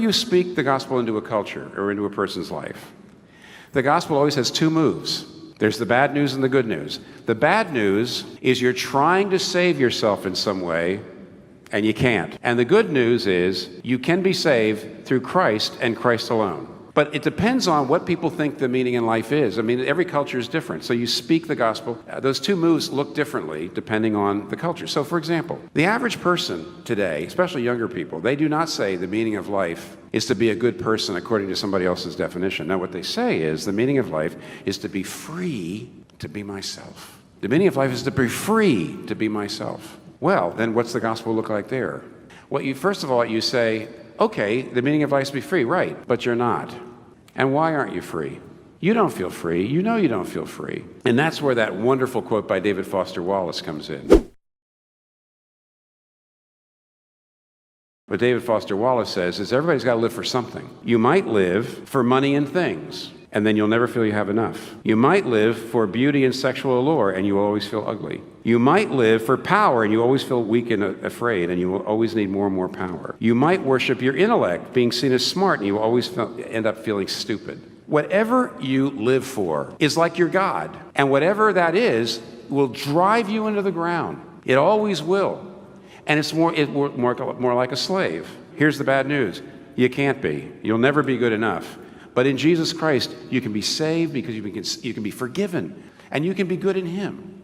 You speak the gospel into a culture or into a person's life. The gospel always has two moves. There's the bad news and the good news. The bad news is you're trying to save yourself in some way, and you can't. And the good news is you can be saved through Christ and Christ alone. But it depends on what people think the meaning in life is. I mean, every culture is different. So you speak the gospel. Those two moves look differently depending on the culture. So, for example, the average person today, especially younger people, they do not say the meaning of life is to be a good person according to somebody else's definition. Now, what they say is the meaning of life is to be free to be myself. The meaning of life is to be free to be myself. Well, then what's the gospel look like there? Well, first of all, you say, okay, the meaning of life is to be free, right, but you're not. And why aren't you free? You don't feel free. You know you don't feel free. And that's where that wonderful quote by David Foster Wallace comes in. What David Foster Wallace says is everybody's got to live for something. You might live for money and things, and then you'll never feel you have enough. You might live for beauty and sexual allure, and you will always feel ugly. You might live for power, and you always feel weak and afraid, and you will always need more and more power. You might worship your intellect, being seen as smart, and you will always end up feeling stupid. Whatever you live for is like your God, and whatever that is will drive you into the ground. It always will. And it's more like a slave. Here's the bad news. You can't be. You'll never be good enough. But in Jesus Christ, you can be saved because you can be forgiven, and you can be good in Him.